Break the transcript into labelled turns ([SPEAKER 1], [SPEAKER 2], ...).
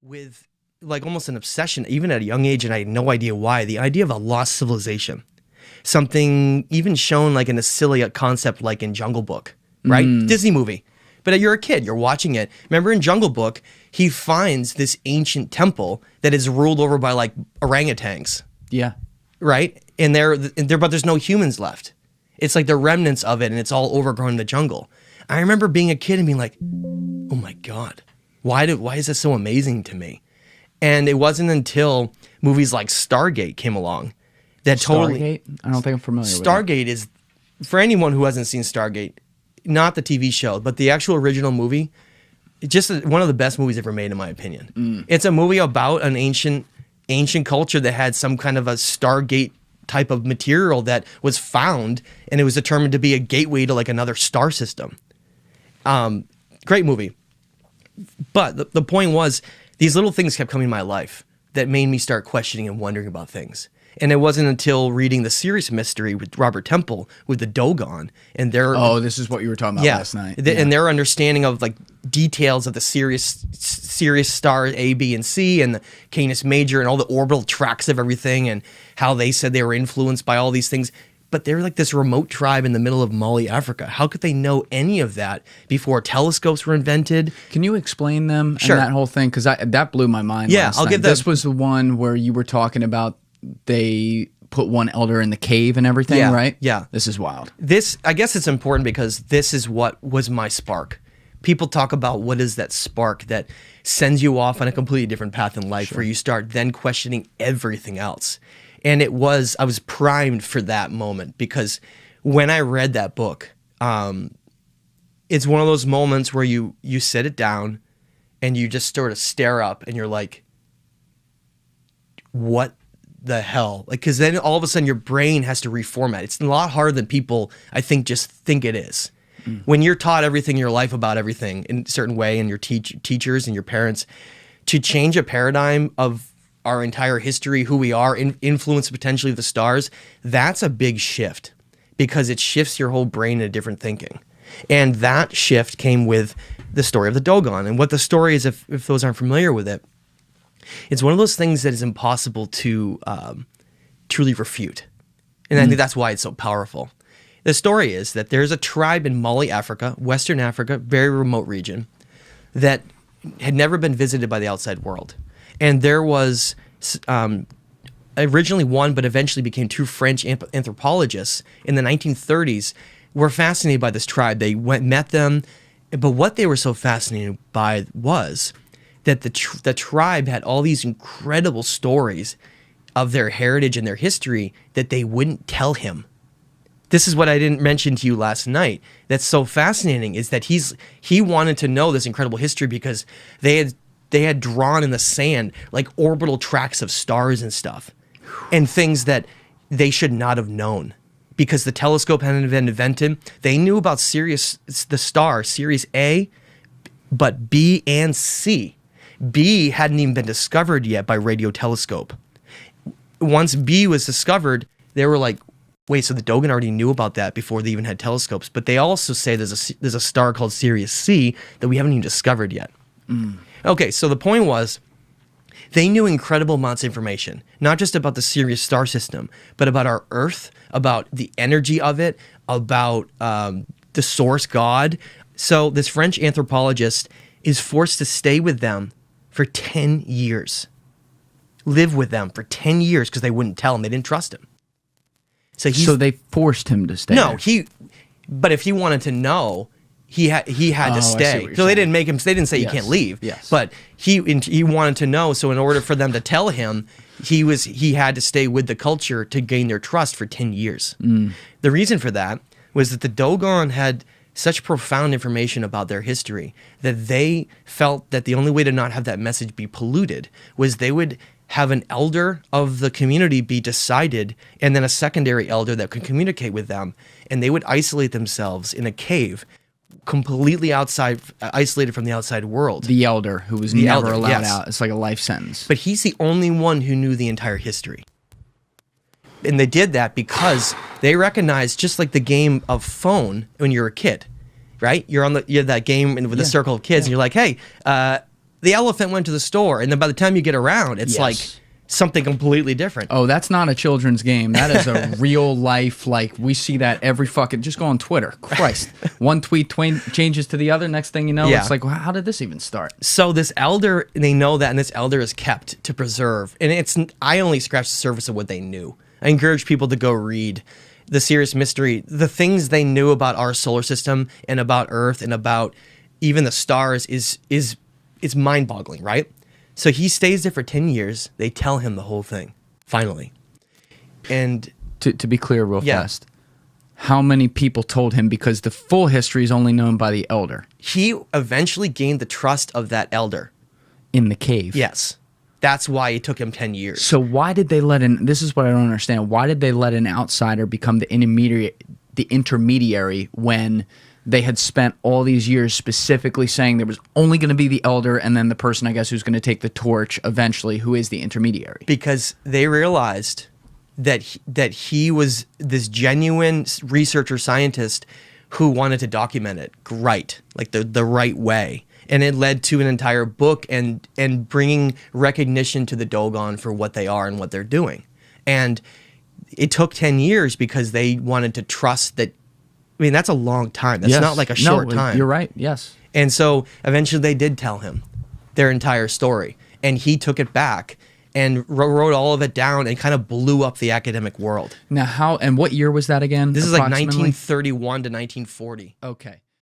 [SPEAKER 1] with like almost an obsession, even at a young age, and I had no idea why, the idea of a lost civilization. Something even shown like in a silly concept like in Jungle Book, right? Disney movie. But you're a kid, you're watching it. Remember in Jungle Book, he finds this ancient temple that is ruled over by like orangutans.
[SPEAKER 2] Yeah.
[SPEAKER 1] Right? And but there's no humans left. It's like the remnants of it, and it's all overgrown in the jungle. I remember being a kid and being like, oh my God, why is this so amazing to me? And it wasn't until movies like Stargate came along that totally...
[SPEAKER 2] Stargate? I don't think I'm familiar with it.
[SPEAKER 1] Stargate is, for anyone who hasn't seen Stargate, not the TV show, but the actual original movie, just one of the best movies ever made in my opinion. It's a movie about an ancient culture that had some kind of a Stargate type of material that was found, and it was determined to be a gateway to like another star system. Great movie. But the point was, these little things kept coming in my life that made me start questioning and wondering about things. And it wasn't until reading The Serious Mystery with Robert Temple with the Dogon and their...
[SPEAKER 2] Oh, this is what you were talking about last night.
[SPEAKER 1] And their understanding of like details of the Sirius stars A, B, and C, and the Canis Major, and all the orbital tracks of everything, and how they said they were influenced by all these things. But they're like this remote tribe in the middle of Mowgli, Africa. How could they know any of that before telescopes were invented?
[SPEAKER 2] Can you explain them
[SPEAKER 1] Sure.
[SPEAKER 2] and that whole thing? Because that blew my mind.
[SPEAKER 1] Yeah,
[SPEAKER 2] last
[SPEAKER 1] I'll
[SPEAKER 2] night.
[SPEAKER 1] give
[SPEAKER 2] This was the one where you were talking about they put one elder in the cave and everything,
[SPEAKER 1] Yeah,
[SPEAKER 2] right?
[SPEAKER 1] yeah.
[SPEAKER 2] This is wild.
[SPEAKER 1] This, I guess it's important because this is what was my spark. People talk about what is that spark that sends you off on a completely different path in life, where you start then questioning everything else. And I was primed for that moment, because when I read that book, it's one of those moments where you sit it down and you just sort of stare up and you're like, what the hell? Like, because then all of a sudden your brain has to reformat. It's a lot harder than people, I think, just think it is. When you're taught everything in your life about everything in a certain way, and your teachers and your parents, to change a paradigm of our entire history, who we are, influence potentially the stars, that's a big shift, because it shifts your whole brain into different thinking. And that shift came with the story of the Dogon. And what the story is, if those aren't familiar with it, it's one of those things that is impossible to truly refute. And I think that's why it's so powerful. The story is that there's a tribe in Mowgli, Africa, Western Africa, very remote region, that had never been visited by the outside world. And there was originally one, but eventually became two French anthropologists in the 1930s were fascinated by this tribe. They met them, but what they were so fascinated by was that the tribe had all these incredible stories of their heritage and their history that they wouldn't tell him. This is what I didn't mention to you last night. That's so fascinating, is that he wanted to know this incredible history because they had drawn in the sand like orbital tracks of stars and stuff, and things that they should not have known because the telescope hadn't been invented. They knew about Sirius, the star, Sirius A, but B and C. B hadn't even been discovered yet by radio telescope. Once B was discovered, they were like, wait, so the Dogon already knew about that before they even had telescopes. But they also say there's a star called Sirius C that we haven't even discovered yet. Okay, so the point was, they knew incredible amounts of information, not just about the Sirius star system, but about our Earth, about the energy of it, about the source God. So this French anthropologist is forced to stay with them for 10 years. Live with them for 10 years because they wouldn't tell him. They didn't trust him. So
[SPEAKER 2] they forced him to stay.
[SPEAKER 1] No, but if he wanted to know, he had to stay. So they didn't make him. They didn't say you can't leave.
[SPEAKER 2] Yes.
[SPEAKER 1] But he wanted to know. So in order for them to tell him, he had to stay with the culture to gain their trust for 10 years. The reason for that was that the Dogon had such profound information about their history that they felt that the only way to not have that message be polluted was they would have an elder of the community be decided, and then a secondary elder that could communicate with them, and they would isolate themselves in a cave, completely isolated from the outside world.
[SPEAKER 2] The elder, who was never allowed out. It's like a life sentence.
[SPEAKER 1] But he's the only one who knew the entire history. And they did that because they recognized, just like the game of phone when you're a kid, right? You have that game with a circle of kids, and you're like, hey, The elephant went to the store, and then by the time you get around, it's like something completely different.
[SPEAKER 2] Oh, that's not a children's game. That is a real life, like, we see that every fucking, just go on Twitter. Christ. One tweet changes to the other. Next thing you know, it's like, well, how did this even start?
[SPEAKER 1] So this elder, they know that, and this elder is kept to preserve. And I only scratched the surface of what they knew. I encourage people to go read the Serious Mystery, the things they knew about our solar system and about Earth and about even the stars is mind-boggling, right? So he stays there for 10 years. They tell him the whole thing, finally. And
[SPEAKER 2] to be clear real fast, how many people told him? Because the full history is only known by the elder.
[SPEAKER 1] He eventually gained the trust of that elder.
[SPEAKER 2] In the cave.
[SPEAKER 1] Yes. That's why it took him 10 years.
[SPEAKER 2] So why did they let in, this is what I don't understand, why did they let an outsider become the intermediary when they had spent all these years specifically saying there was only going to be the elder and then the person, I guess, who's going to take the torch eventually, who is the intermediary?
[SPEAKER 1] Because they realized that he was this genuine researcher scientist who wanted to document it right, like the right way. And it led to an entire book and bringing recognition to the Dogon for what they are and what they're doing. And it took 10 years because they wanted to trust that. I mean, that's a long time. That's not like a short time.
[SPEAKER 2] You're right, yes.
[SPEAKER 1] And so eventually they did tell him their entire story. And he took it back and wrote all of it down and kind of blew up the academic world.
[SPEAKER 2] Now, and what year was that again?
[SPEAKER 1] This is like 1931 to 1940.
[SPEAKER 2] Okay.